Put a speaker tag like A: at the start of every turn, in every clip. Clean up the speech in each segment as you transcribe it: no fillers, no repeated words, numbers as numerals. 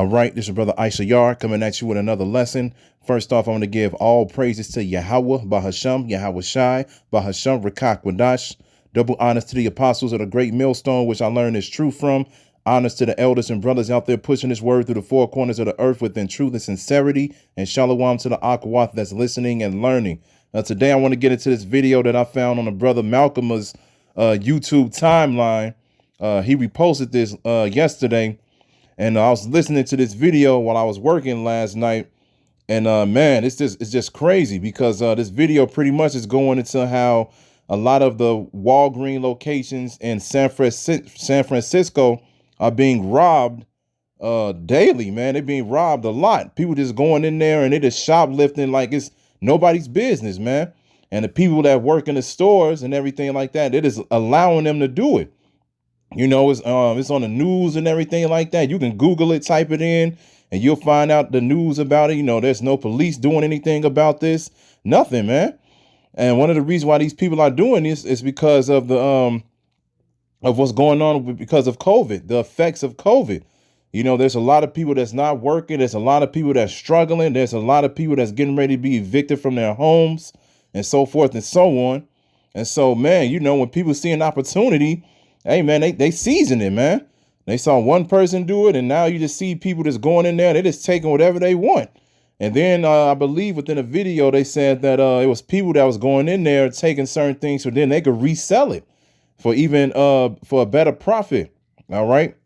A: All right, this is your brother Aisha Yar coming at you with another lesson. First off, I want to give all praises to Yahweh, Bahasham, Yahweh Shai, Bahasham, Rakak Wadash. Double honors to the apostles of the great millstone, which I learned is true from. Honors to the elders and brothers out there pushing this word through the four corners of the earth within truth and sincerity. And shalom to the Akwath that's listening and learning. Today, I want to get into this video that I found on the brother Malcolm's YouTube timeline. He reposted this yesterday. And I was listening to this video while I was working last night, and man, it's just crazy because this video pretty much is going into how a lot of the Walgreens locations in San Francisco are being robbed daily. Man, they're being robbed a lot. People just going in there and they just shoplifting like it's nobody's business, man. And the people that work in the stores and everything like that, it is allowing them to do it. You know, it's on the news and everything like that. You can Google it, type it in, and you'll find out the news about it. You know, there's no police doing anything about this. Nothing, man. And one of the reasons why these people are doing this is because of the of what's going on because of COVID, the effects of COVID. You know, there's a lot of people that's not working. There's a lot of people that's struggling. There's a lot of people that's getting ready to be evicted from their homes and so forth and so on. And so, man, you know, when people see an opportunity, hey, man, they season it, man. They saw one person do it, and now you just see people just going in there. They're just taking whatever they want. And then I believe within a video, they said that it was people that was going in there taking certain things so then they could resell it for even for a better profit. All right.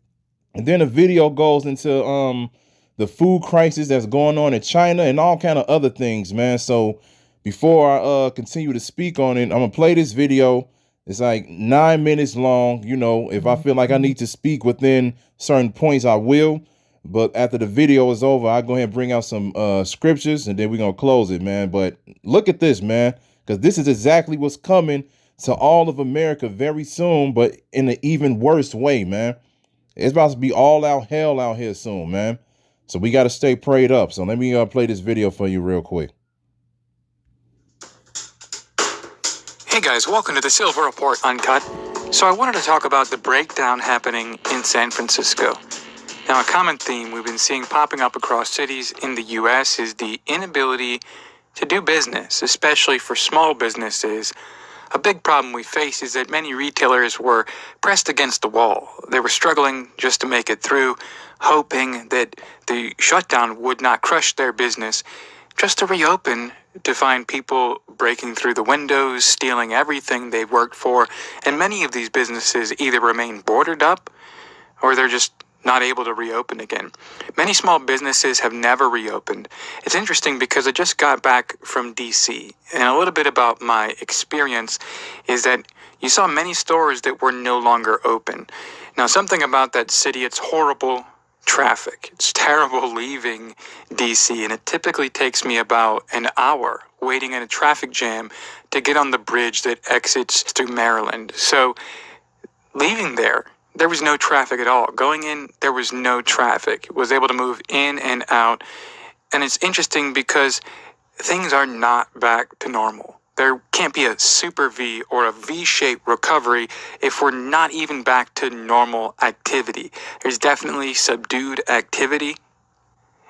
A: And then the video goes into the food crisis that's going on in China and all kind of other things, man. So before I continue to speak on it, I'm going to play this video. It's like 9 minutes long. You know, if I feel like I need to speak within certain points, I will. But after the video is over, I'll go ahead and bring out some scriptures and then we're going to close it, man. But look at this, man, because this is exactly what's coming to all of America very soon, but in an even worse way, man. It's about to be all out hell out here soon, man. So we got to stay prayed up. So let me play this video for you real quick.
B: Hey guys, welcome to the Silver Report Uncut. So I wanted to talk about the breakdown happening in San Francisco. Now, a common theme we've been seeing popping up across cities in the U.S. is the inability to do business, especially for small businesses. A big problem we face is that many retailers were pressed against the wall. They were struggling just to make it through, hoping that the shutdown would not crush their business, just to reopen, to find people breaking through the windows, stealing everything they worked for. And many of these businesses either remain boarded up or they're just not able to reopen again. Many small businesses have never reopened. It's interesting because I just got back from DC, and a little bit about my experience is that you saw many stores that were no longer open. Now, something about that city, it's horrible traffic. It's terrible leaving DC, and it typically takes me about an hour waiting in a traffic jam to get on the bridge that exits through Maryland. So leaving there was no traffic at all. Going in, there was no traffic. Was able to move in and out. And it's interesting because things are not back to normal. There can't be a super V or a V-shaped recovery if we're not even back to normal activity. There's definitely subdued activity.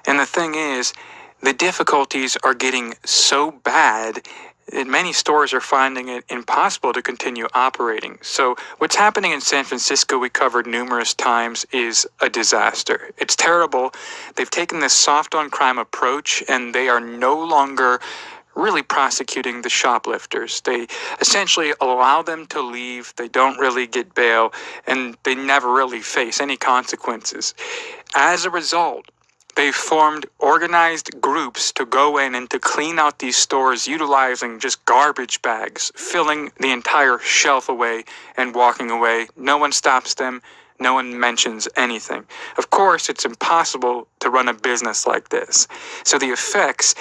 B: And the thing is, the difficulties are getting so bad that many stores are finding it impossible to continue operating. So what's happening in San Francisco, we covered numerous times, is a disaster. It's terrible. They've taken this soft on crime approach, and they are no longer really prosecuting the shoplifters. They essentially allow them to leave. They don't really get bail, and they never really face any consequences. As a result, they formed organized groups to go in and to clean out these stores utilizing just garbage bags, filling the entire shelf away and walking away. No one stops them. No one mentions anything. Of course, it's impossible to run a business like this. So the effects,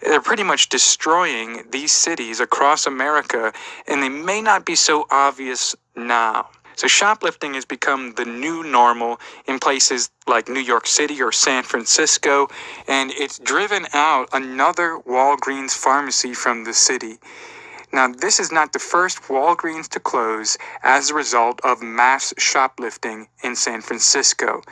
B: they're pretty much destroying these cities across America, and they may not be so obvious now. So shoplifting has become the new normal in places like New York City or San Francisco, and it's driven out another Walgreens pharmacy from the city. Now, this is not the first Walgreens to close as a result of mass shoplifting in San Francisco.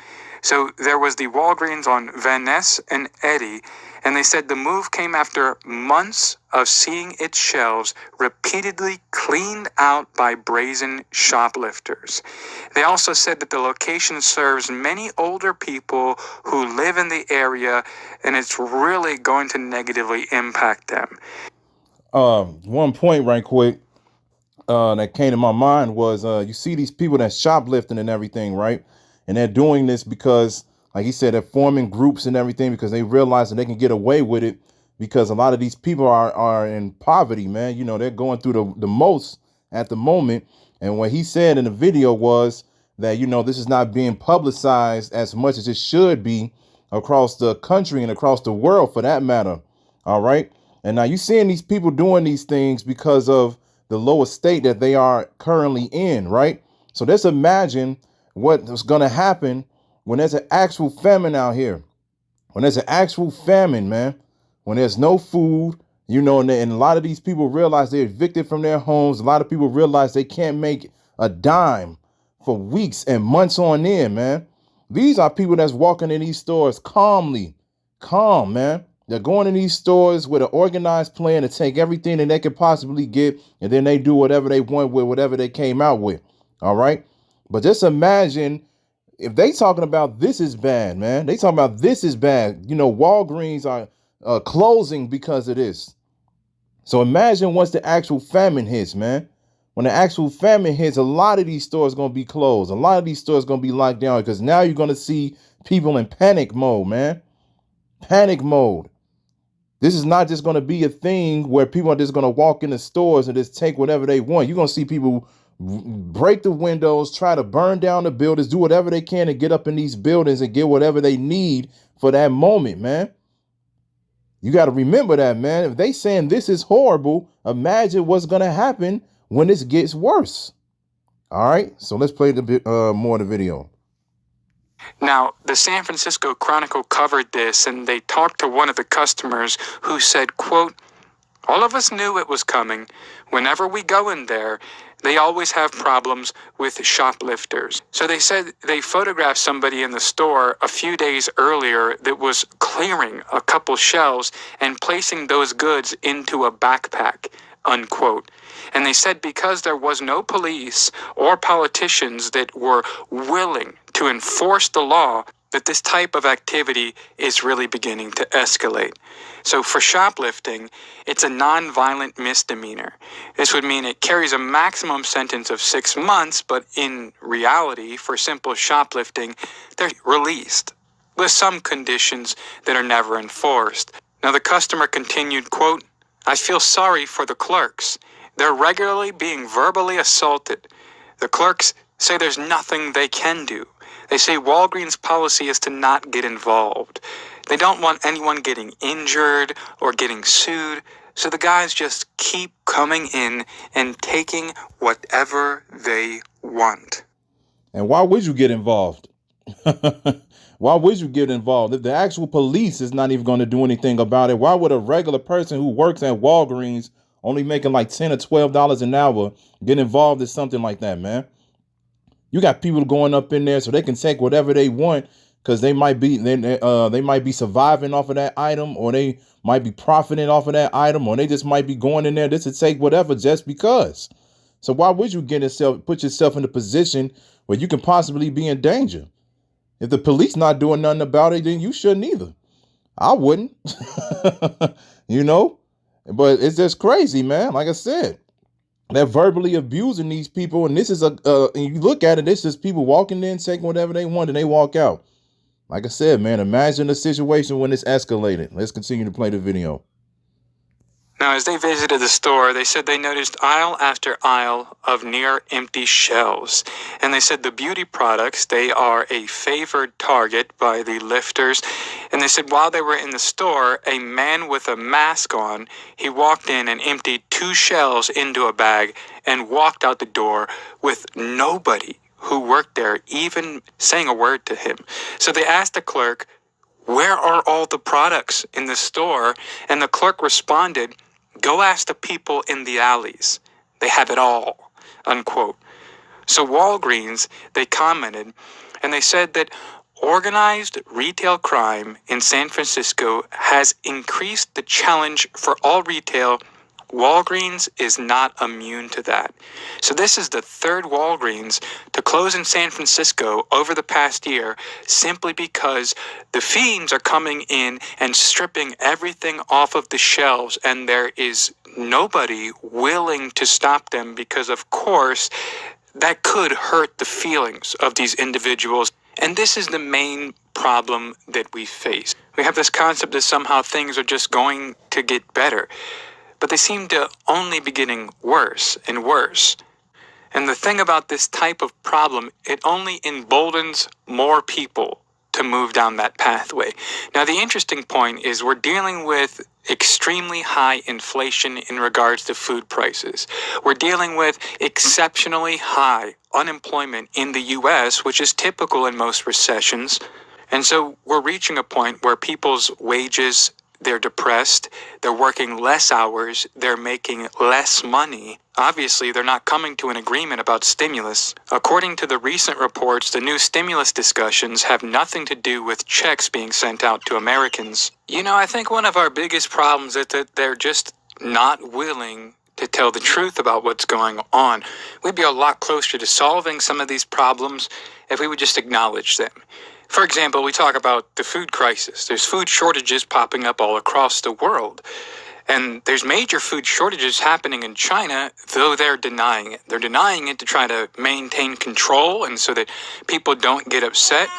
B: So there was the Walgreens on Van Ness and Eddy, and they said the move came after months of seeing its shelves repeatedly cleaned out by brazen shoplifters. They also said that the location serves many older people who live in the area, and it's really going to negatively impact them.
A: One point right quick that came to my mind was you see these people that's shoplifting and everything, right? And they're doing this because, like he said, they're forming groups and everything because they realize that they can get away with it because a lot of these people are in poverty, man. You know, they're going through the most at the moment. And what he said in the video was that, you know, this is not being publicized as much as it should be across the country and across the world for that matter. All right. And now you're seeing these people doing these things because of the lower state that they are currently in, right? So let's imagine what's going to happen when there's an actual famine out here. When there's an actual famine, man, when there's no food, you know, and a lot of these people realize they're evicted from their homes. A lot of people realize they can't make a dime for weeks and months on end, man. These are people that's walking in these stores calm, man. They're going in these stores with an organized plan to take everything that they could possibly get, and then they do whatever they want with whatever they came out with. All right. But just imagine if they talking about this is bad, man. They talking about this is bad. You know, Walgreens are closing because of this. So imagine once the actual famine hits, man. When the actual famine hits, a lot of these stores going to be closed. A lot of these stores going to be locked down because now you're going to see people in panic mode, man. Panic mode. This is not just going to be a thing where people are just going to walk in the stores and just take whatever they want. You're going to see people break the windows, try to burn down the buildings, do whatever they can to get up in these buildings and get whatever they need for that moment, man. You got to remember that, man. If they saying this is horrible, imagine what's going to happen when this gets worse. All right, so let's play the bit more of the video.
B: Now, the San Francisco Chronicle covered this, and they talked to one of the customers who said, quote, "All of us knew it was coming. Whenever we go in there, they always have problems with shoplifters." So they said they photographed somebody in the store a few days earlier that was clearing a couple shelves and placing those goods into a backpack, unquote. And they said because there was no police or politicians that were willing to enforce the law, that this type of activity is really beginning to escalate. So for shoplifting, it's a non-violent misdemeanor. This would mean it carries a maximum sentence of 6 months, but in reality, for simple shoplifting, they're released with some conditions that are never enforced. Now the customer continued, quote, "I feel sorry for the clerks. They're regularly being verbally assaulted. The clerks say there's nothing they can do. They say Walgreens' policy is to not get involved. They don't want anyone getting injured or getting sued, so the guys just keep coming in and taking whatever they want."
A: And why would you get involved? Why would you get involved? If the actual police is not even going to do anything about it, why would a regular person who works at Walgreens only making like $10 or $12 an hour get involved in something like that, man? You got people going up in there so they can take whatever they want because they might be surviving off of that item, or they might be profiting off of that item, or they just might be going in there just to take whatever just because. So why would you put yourself in a position where you can possibly be in danger? If the police not doing nothing about it, then you shouldn't either. I wouldn't, you know, but it's just crazy, man. Like I said, they're verbally abusing these people. And this is and you look at it, this is people walking in, taking whatever they want, and they walk out. Like I said, man, imagine the situation when it's escalated. Let's continue to play the video.
B: Now, as they visited the store, they said they noticed aisle after aisle of near empty shelves. And they said the beauty products, they are a favored target by the lifters. And they said while they were in the store, a man with a mask on, he walked in and emptied 2 shelves into a bag and walked out the door with nobody who worked there even saying a word to him. So they asked the clerk, "Where are all the products in the store?" And the clerk responded, "Go ask the people in the alleys. They have it all," unquote. So Walgreens, they commented, and they said that organized retail crime in San Francisco has increased the challenge for all retail. Walgreens is not immune to that. So this is the third Walgreens to close in San Francisco over the past year, simply because the fiends are coming in and stripping everything off of the shelves, and there is nobody willing to stop them because, of course, that could hurt the feelings of these individuals. And this is the main problem that we face. We have this concept that somehow things are just going to get better, but they seem to only be getting worse and worse. And the thing about this type of problem, it only emboldens more people to move down that pathway. Now, the interesting point is we're dealing with extremely high inflation in regards to food prices. We're dealing with exceptionally high unemployment in the US, which is typical in most recessions. And so we're reaching a point where people's wages, they're depressed, they're working less hours, they're making less money. Obviously, they're not coming to an agreement about stimulus. According to the recent reports, the new stimulus discussions have nothing to do with checks being sent out to Americans. You know, I think one of our biggest problems is that they're just not willing to tell the truth about what's going on. We'd be a lot closer to solving some of these problems if we would just acknowledge them. For example, we talk about the food crisis. There's food shortages popping up all across the world. And there's major food shortages happening in China, though they're denying it. They're denying it to try to maintain control and so that people don't get upset.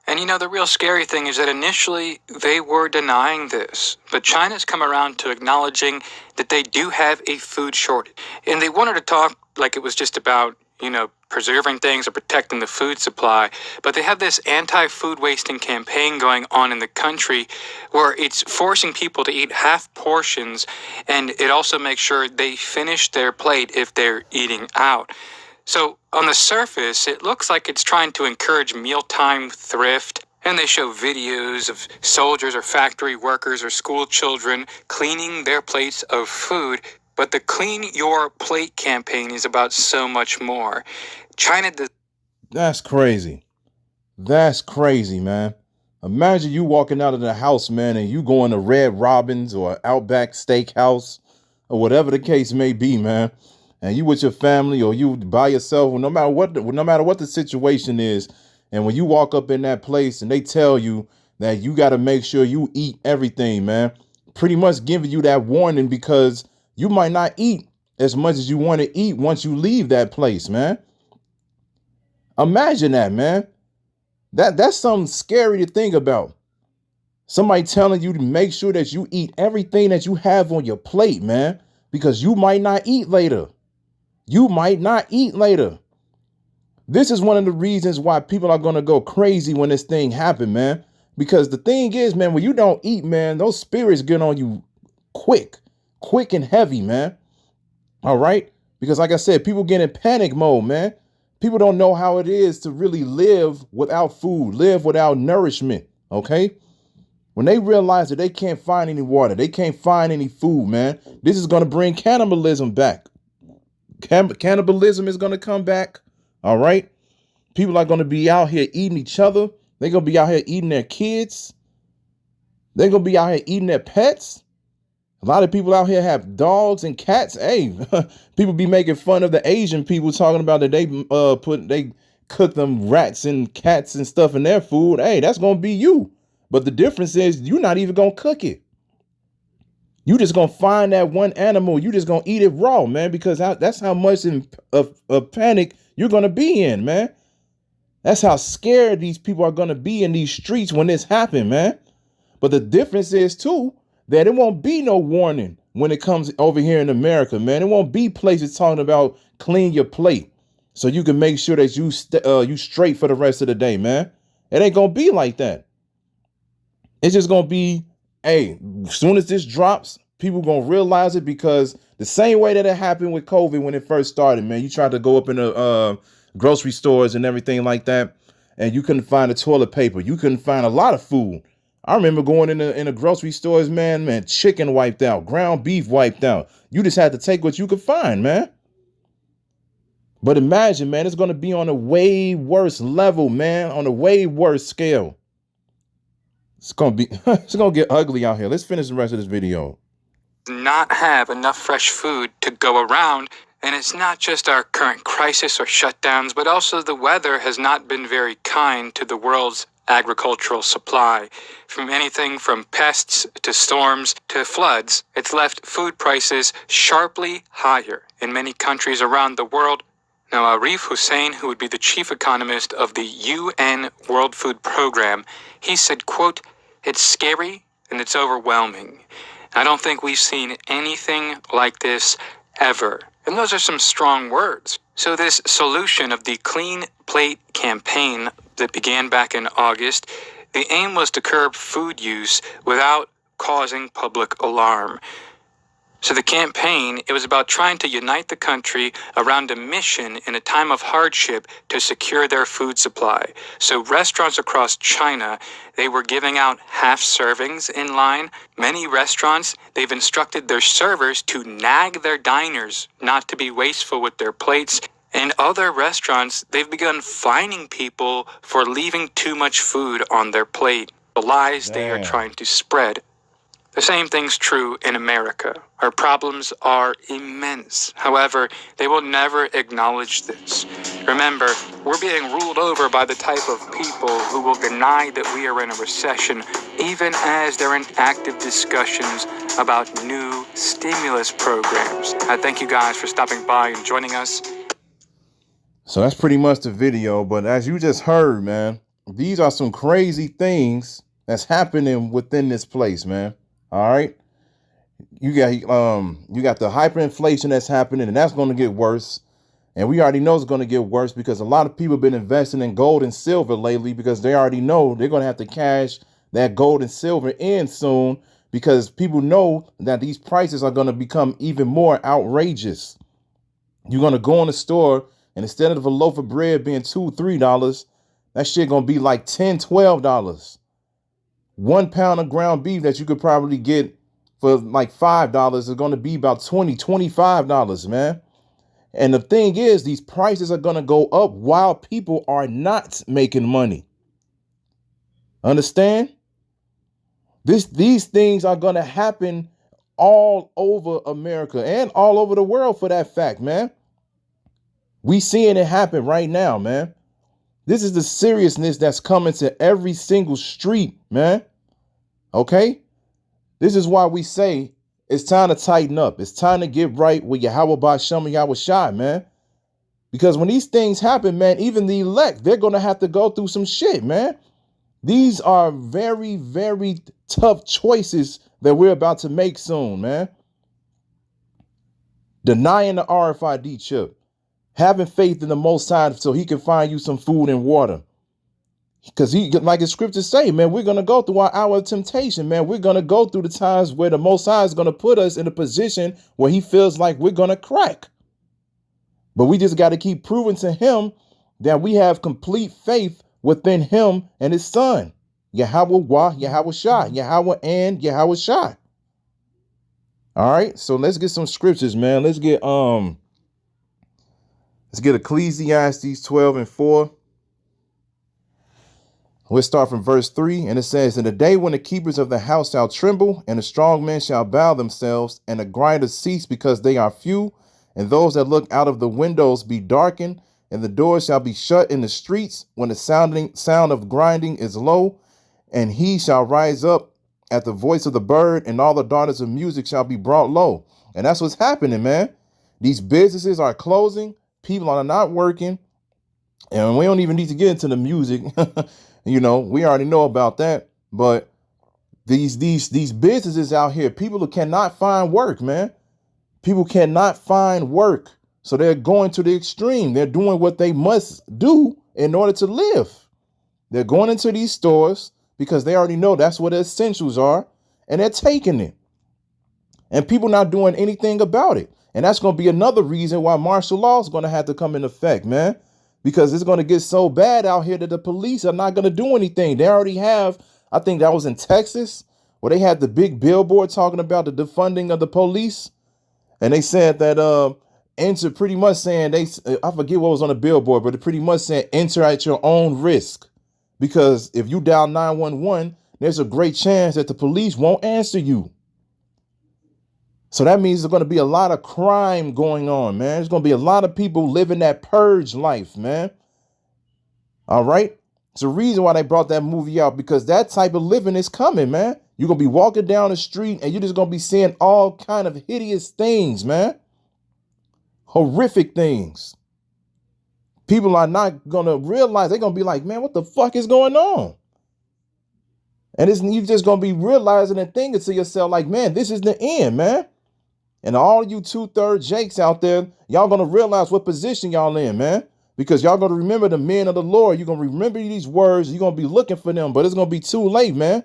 B: And you know, the real scary thing is that initially they were denying this, but China's come around to acknowledging that they do have a food shortage. And they wanted to talk like it was just about, you know, preserving things or protecting the food supply, but they have this anti-food wasting campaign going on in the country where it's forcing people to eat half portions, and it also makes sure they finish their plate if they're eating out. So on the surface, it looks like it's trying to encourage mealtime thrift, and they show videos of soldiers or factory workers or school children cleaning their plates of food. But the Clean Your Plate campaign is about so much more. China does.
A: That's crazy. That's crazy, man. Imagine you walking out of the house, man, and you going to Red Robin's or Outback Steakhouse or whatever the case may be, man. And you with your family or you by yourself, no matter what the situation is. And when you walk up in that place and they tell you that you got to make sure you eat everything, man, pretty much giving you that warning because you might not eat as much as you want to eat once you leave that place, man. Imagine that, man. That's something scary to think about. Somebody telling you to make sure that you eat everything that you have on your plate, man, because you might not eat later. You might not eat later. This is one of the reasons why people are going to go crazy when this thing happens, man. Because the thing is, man, when you don't eat, man, those spirits get on you quick and heavy, man. All right. Because like I said, people get in panic mode, man. People don't know how it is to really live without food, live without nourishment. OK, when they realize that they can't find any water, they can't find any food, man, this is going to bring cannibalism back. Cannibalism is going to come back. All right. People are going to be out here eating each other. They're going to be out here eating their kids. They're going to be out here eating their pets. A lot of people out here have dogs and cats. Hey, people be making fun of the Asian people talking about that they cook them rats and cats and stuff in their food. Hey, that's going to be you. But the difference is you're not even going to cook it. You just going to find that one animal. You just going to eat it raw, man, because that's how much of panic you're going to be in, man. That's how scared these people are going to be in these streets when this happens, man. But the difference is, too, that it won't be no warning when it comes over here in America, man. It won't be places talking about clean your plate so you can make sure that you straight for the rest of the day, man. It ain't going to be like that. It's just going to be, hey, as soon as this drops, people going to realize it, because the same way that it happened with COVID when it first started, man, you tried to go up in the grocery stores and everything like that, and you couldn't find the toilet paper. You couldn't find a lot of food. I remember going in the grocery stores, man, chicken wiped out, ground beef wiped out. You just had to take what you could find, man. But imagine, man, it's going to be on a way worse level, man, on a way worse scale. It's going to be, it's going to get ugly out here. Let's finish the rest of this video.
B: Not have enough fresh food to go around. And it's not just our current crisis or shutdowns, but also the weather has not been very kind to the world's agricultural supply. From anything from pests to storms to floods, it's left food prices sharply higher in many countries around the world. Now, Arif Hussein, who would be the chief economist of the UN World Food Program, he said, quote, "It's scary and it's overwhelming. I don't think we've seen anything like this ever." And those are some strong words. So this solution of the Clean Plate campaign that began back in August, the aim was to curb food use without causing public alarm. So the campaign, it was about trying to unite the country around a mission in a time of hardship to secure their food supply. So restaurants across China, they were giving out half servings in line. Many restaurants, they've instructed their servers to nag their diners not to be wasteful with their plates. And other restaurants, they've begun fining people for leaving too much food on their plate. The lies they are trying to spread. The same thing's true in America. Our problems are immense. However, they will never acknowledge this. Remember, we're being ruled over by the type of people who will deny that we are in a recession, even as they're in active discussions about new stimulus programs. I thank you guys for stopping by and joining us.
A: So that's pretty much the video. But as you just heard, man, these are some crazy things that's happening within this place, man. All right. You got the hyperinflation that's happening, and that's going to get worse. And we already know it's going to get worse because a lot of people have been investing in gold and silver lately because they already know they're going to have to cash that gold and silver in soon because people know that these prices are going to become even more outrageous. You're going to go in the store and instead of a loaf of bread being $2-3, that shit going to be like $10-12. 1 pound of ground beef that you could probably get for like $5 is going to be about $20-25, man. And the thing is, these prices are going to go up while people are not making money. Understand? These things are going to happen all over America and all over the world for that fact, man. We seeing it happen right now, man. This is the seriousness that's coming to every single street, man. Okay? This is why we say it's time to tighten up. It's time to get right with Yahweh Ba'Shem and Yahweh Shai, man. Because when these things happen, man, even the elect, they're going to have to go through some shit, man. These are very, very tough choices that we're about to make soon, man. Denying the RFID chip. Having faith in the Most High so he can find you some food and water. Because he, like the scriptures say, man, we're going to go through our hour of temptation, man. We're going to go through the times where the Most High is going to put us in a position where he feels like we're going to crack. But we just got to keep proving to him that we have complete faith within him and his son. Yahweh, Yahweh Shai, Yahweh and Yahweh Shai. All right, so let's get some scriptures, man. Let's get Ecclesiastes 12:4. We'll start from verse 3, and it says, "In the day when the keepers of the house shall tremble, and the strong men shall bow themselves, and the grinders cease because they are few, and those that look out of the windows be darkened, and the doors shall be shut in the streets, when the sound of grinding is low, and he shall rise up at the voice of the bird, and all the daughters of music shall be brought low." And that's what's happening, man. These businesses are closing. People are not working, and we don't even need to get into the music. You know, we already know about that. But these businesses out here, people who cannot find work, man. People cannot find work, so they're going to the extreme. They're doing what they must do in order to live. They're going into these stores because they already know that's what the essentials are, and they're taking it. And people not doing anything about it. And that's going to be another reason why martial law is going to have to come in effect, man, because it's going to get so bad out here that the police are not going to do anything. They already have, I think that was in Texas, where they had the big billboard talking about the defunding of the police. And they said that enter, pretty much saying I forget what was on the billboard, but it pretty much saying enter at your own risk. Because if you dial 911, there's a great chance that the police won't answer you. So that means there's going to be a lot of crime going on, man. There's going to be a lot of people living that purge life, man. All right. It's the reason why they brought that movie out, because that type of living is coming, man. You're going to be walking down the street and you're just going to be seeing all kind of hideous things, man. Horrific things. People are not going to realize. They're going to be like, man, what the fuck is going on? And you're just going to be realizing and thinking to yourself like, man, this is the end, man. And all you 2/3 Jakes out there, y'all going to realize what position y'all in, man. Because y'all going to remember the men of the Lord. You're going to remember these words. You're going to be looking for them, but it's going to be too late, man.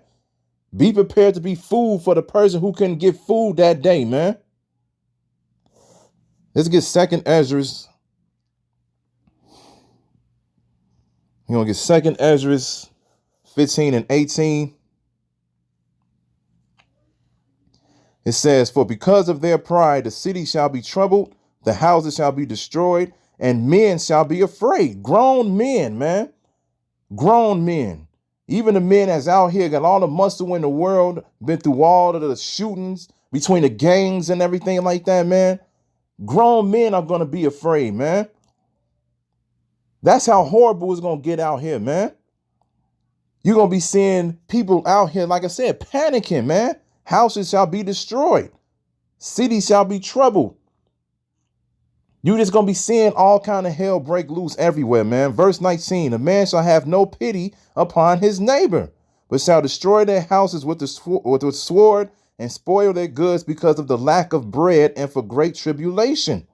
A: Be prepared to be food for the person who couldn't get food that day, man. Let's get 2nd Ezra. You're going to get 2nd Ezra 15 and 18. It says, for because of their pride, the city shall be troubled, the houses shall be destroyed, and men shall be afraid. Grown men, man. Grown men. Even the men that's out here got all the muscle in the world, been through all of the shootings between the gangs and everything like that, man. Grown men are going to be afraid, man. That's how horrible it's going to get out here, man. You're going to be seeing people out here, like I said, panicking, man. Houses shall be destroyed. Cities shall be troubled. You just going to be seeing all kind of hell break loose everywhere, man. Verse 19, a man shall have no pity upon his neighbor, but shall destroy their houses with the sword and spoil their goods because of the lack of bread and for great tribulation.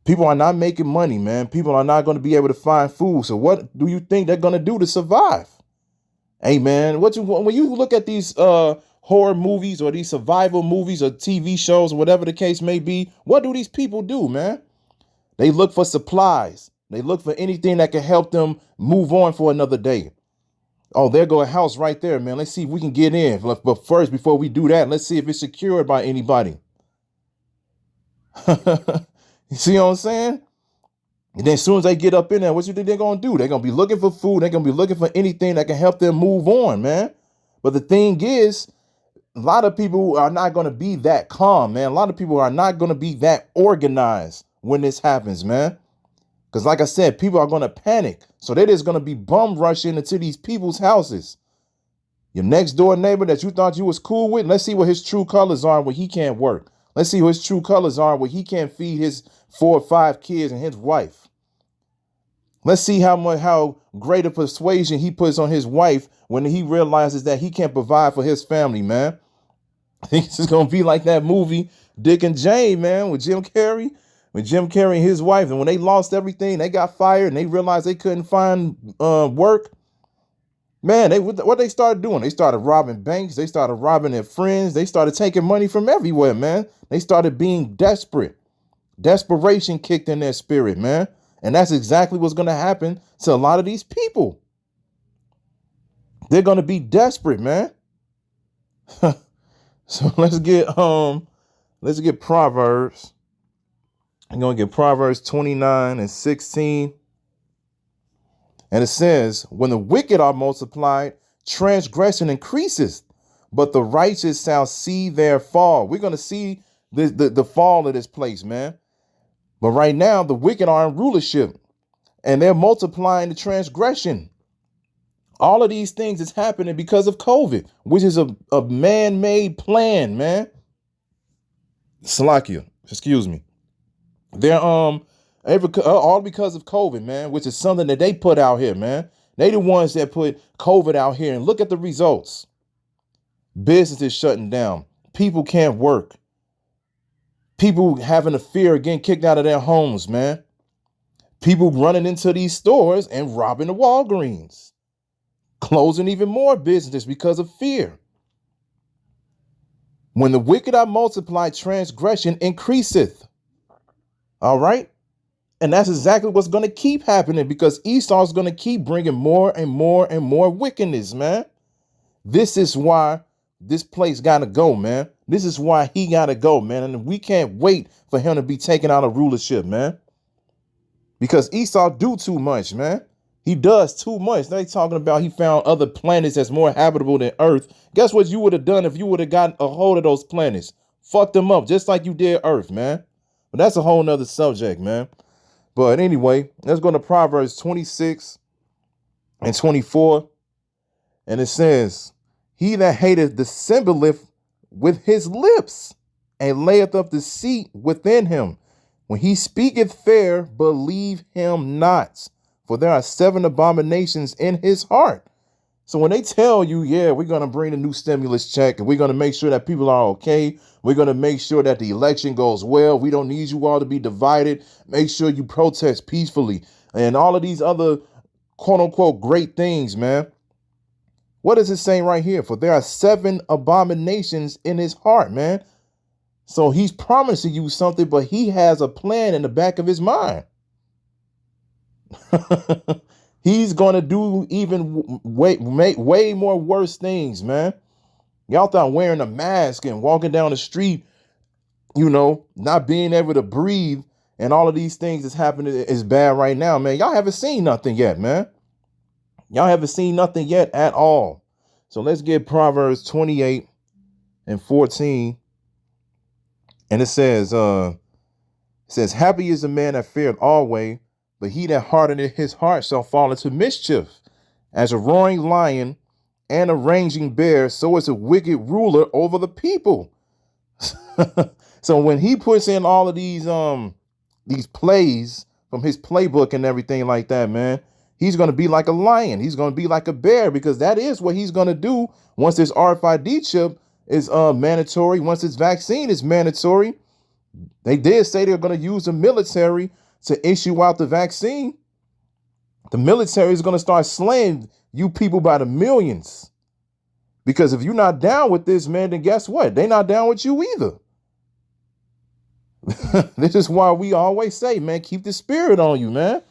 A: People are not making money, man. People are not going to be able to find food. So what do you think they're going to do to survive? Hey, man, when you look at these horror movies or these survival movies or TV shows or whatever the case may be, what do these people do, man? They look for supplies. They look for anything that can help them move on for another day. Oh, there go a house right there, man. Let's see if we can get in. But first, before we do that, let's see if it's secured by anybody. You see what I'm saying? And then as soon as they get up in there, what you think they're going to do? They're going to be looking for food. They're going to be looking for anything that can help them move on, man. But the thing is, a lot of people are not going to be that calm, man. A lot of people are not going to be that organized when this happens, man. Because like I said, people are going to panic. So they're just going to be bum rushing into these people's houses. Your next door neighbor that you thought you was cool with, let's see what his true colors are when he can't work. Let's see what his true colors are when he can't feed his 4 or 5 kids and his wife. Let's see how great a persuasion he puts on his wife when he realizes that he can't provide for his family, man. I think it's just going to be like that movie, Dick and Jane, man, with Jim Carrey. When Jim Carrey and his wife, and when they lost everything, they got fired and they realized they couldn't find work. Man, what they started doing? They started robbing banks. They started robbing their friends. They started taking money from everywhere, man. They started being desperate. Desperation kicked in their spirit, man. And that's exactly what's going to happen to a lot of these people. They're going to be desperate, man. So let's get Proverbs. I'm going to get Proverbs 29 and 16. And it says, when the wicked are multiplied, transgression increases, but the righteous shall see their fall. We're going to see the fall of this place, man. But right now, the wicked are in rulership and they're multiplying the transgression. All of these things is happening because of COVID, which is a man-made plan, man. Salakia, excuse me. They're all because of COVID, man, which is something that they put out here, man. They the ones that put COVID out here, and look at the results. Businesses shutting down. People can't work. People having a fear of getting kicked out of their homes, man. People running into these stores and robbing the Walgreens. Closing even more businesses because of fear. When the wicked are multiplied, transgression increaseth. All right. And that's exactly what's going to keep happening, because Esau's going to keep bringing more and more and more wickedness, man. This is why this place got to go, man. This is why he got to go, man. And we can't wait for him to be taken out of rulership, man. Because Esau do too much, man. He does too much. They talking about he found other planets that's more habitable than Earth. Guess what you would have done if you would have gotten a hold of those planets? Fucked them up just like you did Earth, man. But that's a whole nother subject, man. But anyway, let's go to Proverbs 26 and 24. And it says, he that hateth dissembleth with his lips, and layeth up deceit within him. When he speaketh fair, believe him not. For there are 7 abominations in his heart. So when they tell you, yeah, we're going to bring a new stimulus check and we're going to make sure that people are okay. We're going to make sure that the election goes well. We don't need you all to be divided. Make sure you protest peacefully and all of these other quote unquote great things, man. What is it saying right here? For there are 7 abominations in his heart, man. So he's promising you something, but he has a plan in the back of his mind. He's going to do even way more worse things, man. Y'all thought wearing a mask and walking down the street, not being able to breathe and all of these things that's happening is bad right now, man. Y'all haven't seen nothing yet, man. Y'all haven't seen nothing yet at all. So let's get Proverbs 28 and 14. And it says, happy is the man that feareth always, but he that hardeneth his heart shall fall into mischief. As a roaring lion and a raging bear, so is a wicked ruler over the people. So when he puts in all of these plays from his playbook and everything like that, man, he's going to be like a lion. He's going to be like a bear, because that is what he's going to do once this RFID chip is mandatory. Once this vaccine is mandatory. They did say they're going to use the military to issue out the vaccine. The military is going to start slaying you people by the millions. Because if you're not down with this, man, then guess what? They're not down with you either. This is why we always say, man, keep the spirit on you, man.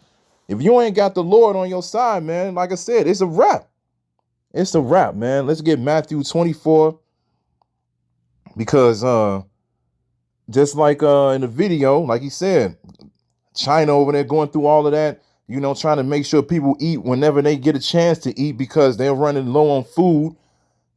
A: If you ain't got the Lord on your side, man, like I said, it's a wrap. It's a wrap, man. Let's get Matthew 24. Because just like in the video, like he said, China over there going through all of that, trying to make sure people eat whenever they get a chance to eat because they're running low on food.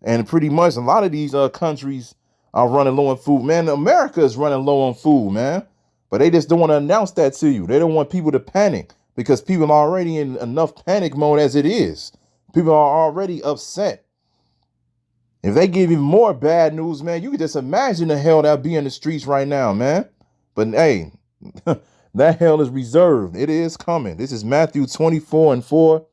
A: And pretty much a lot of these countries are running low on food. Man, America is running low on food, man. But they just don't want to announce that to you. They don't want people to panic because people are already in enough panic mode as it is. People are already upset. If they give you more bad news, man, you can just imagine the hell that'll be in the streets right now, man. But hey, that hell is reserved. It is coming. This is Matthew 24 and 4.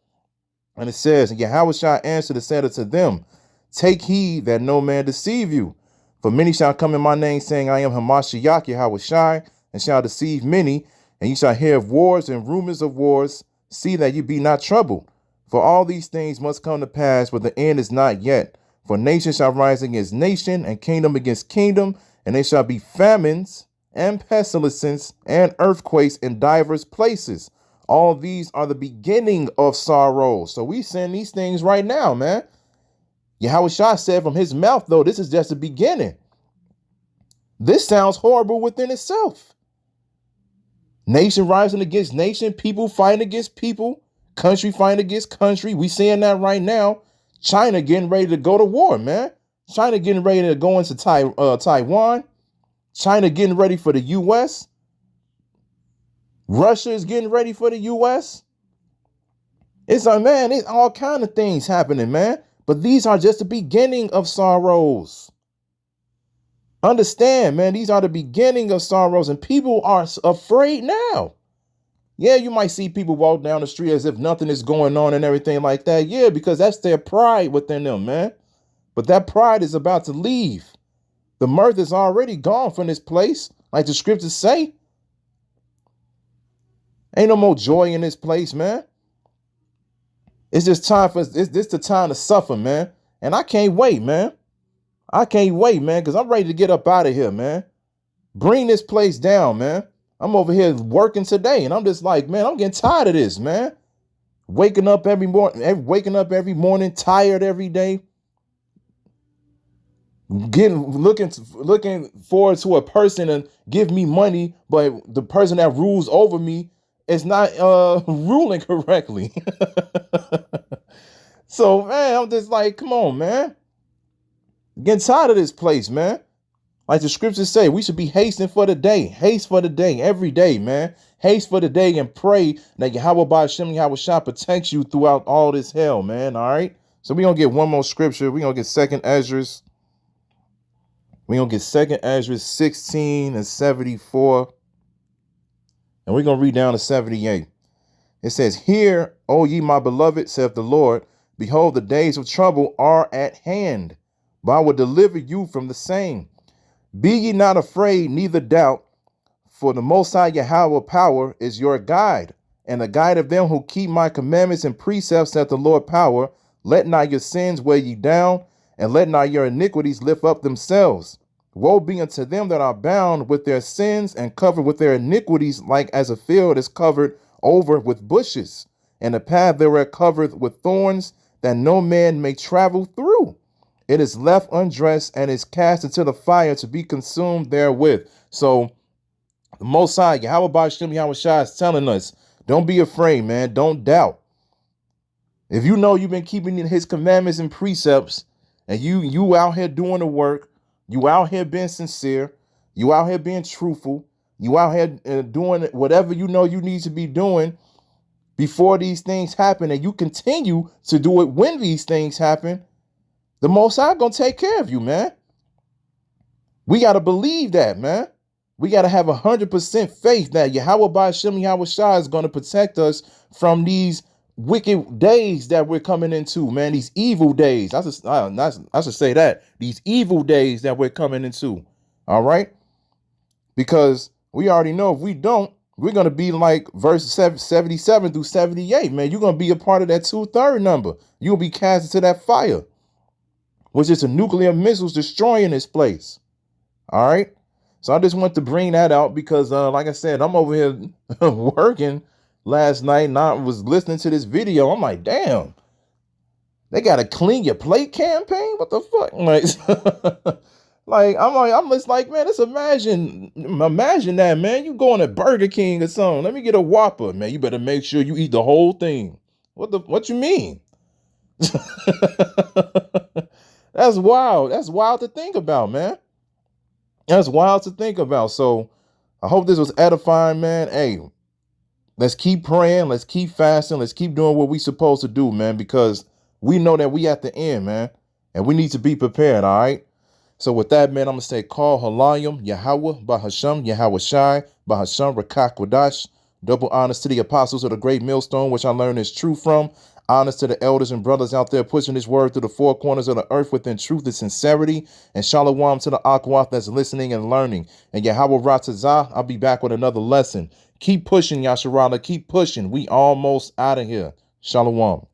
A: And it says, and Yahweh shall answer and said unto them, take heed that no man deceive you. For many shall come in my name, saying, I am Hamashiach Yahweh Shai, and shall deceive many. And ye shall hear of wars and rumors of wars. See that ye be not troubled. For all these things must come to pass, but the end is not yet. For nation shall rise against nation, and kingdom against kingdom, and there shall be famines and pestilences and earthquakes in divers places. All these are the beginning of sorrows. So we seeing these things right now, man. Yahweh Shah said from his mouth, though, this is just the beginning. This sounds horrible within itself. Nation rising against nation, people fighting against people, country fighting against country. We seeing that right now. China getting ready to go to war, man. China getting ready to go into Taiwan. China getting ready for the U.S. Russia is getting ready for the U.S. It's like, man, it's all kind of things happening, man. But these are just the beginning of sorrows. Understand, man, these are the beginning of sorrows, and people are afraid now. Yeah, you might see people walk down the street as if nothing is going on and everything like that. Yeah, because that's their pride within them, man. But that pride is about to leave. The mirth is already gone from this place, like the scriptures say. Ain't no more joy in this place, man. It's just time for this the time to suffer, man. And I can't wait, man. I can't wait, man, because I'm ready to get up out of here, man. Bring this place down, man. I'm over here working today, and I'm just like, man, I'm getting tired of this, man. Waking up every morning, tired every day. looking forward to a person and give me money, but the person that rules over me is not ruling correctly. So man, I'm just like, come on, man. Getting tired of this place, man. Like the scriptures say, we should be hastening for the day. Haste for the day every day, man. Haste for the day and pray that Yahweh Ba'Shem Yahweh Shah protects you throughout all this hell, man. All right. So we're gonna get one more scripture. We're gonna get second Ezra. We're gonna get second Ezra 16 and 74. And we're gonna read down to 78. It says, "Hear, O ye my beloved, saith the Lord, behold, the days of trouble are at hand, but I will deliver you from the same. Be ye not afraid, neither doubt, for the Most High Yahweh power is your guide, and the guide of them who keep my commandments and precepts, saith the Lord power. Let not your sins weigh you down, and let not your iniquities lift up themselves. Woe be unto them that are bound with their sins and covered with their iniquities, like as a field is covered over with bushes, and the path thereof covered with thorns, that no man may travel through. It is left undressed and is cast into the fire to be consumed therewith." So the Most High, Yahweh Ba'Shem Yahweh Shai, is telling us, don't be afraid, man. Don't doubt. If you know you've been keeping his commandments and precepts, and you out here doing the work, you out here being sincere, you out here being truthful, you out here doing whatever you know you need to be doing before these things happen, and you continue to do it when these things happen, the Most High gonna take care of you, man. We gotta believe that, man. We gotta have 100% faith that Yahweh Ba'Shem Yahweh Shai is gonna protect us from these wicked days that we're coming into, man. These evil days. I should say that. These evil days that we're coming into. All right? Because we already know if we don't, we're going to be like verse 77 through 78, man. You're going to be a part of that 2/3 number. You'll be cast into that fire, which is the nuclear missiles destroying this place. All right? So I just want to bring that out because, like I said, I'm over here working last night and I was listening to this video. I'm like, damn, they got a clean your plate campaign? What the fuck? I'm just like, man, just imagine that, man. You going to Burger King or something. Let me get a Whopper, man. You better make sure you eat the whole thing. What you mean? That's wild. That's wild to think about, man. That's wild to think about. So I hope this was edifying, man. Hey, let's keep praying. Let's keep fasting. Let's keep doing what we supposed to do, man, because we know that we at the end, man, and we need to be prepared, all right? So with that, man, I'm going to say, call Halayim, Yahweh, Bahasham, Yahweh Shai, Bahasham, Rakak Wadash. Double honors to the apostles of the great millstone, which I learned is true from. Honors to the elders and brothers out there pushing this word to the four corners of the earth within truth and sincerity. And shalom to the Akwath that's listening and learning. And Yahweh Ratazah, I'll be back with another lesson. Keep pushing, Yasharala. Keep pushing. We almost out of here. Shalom.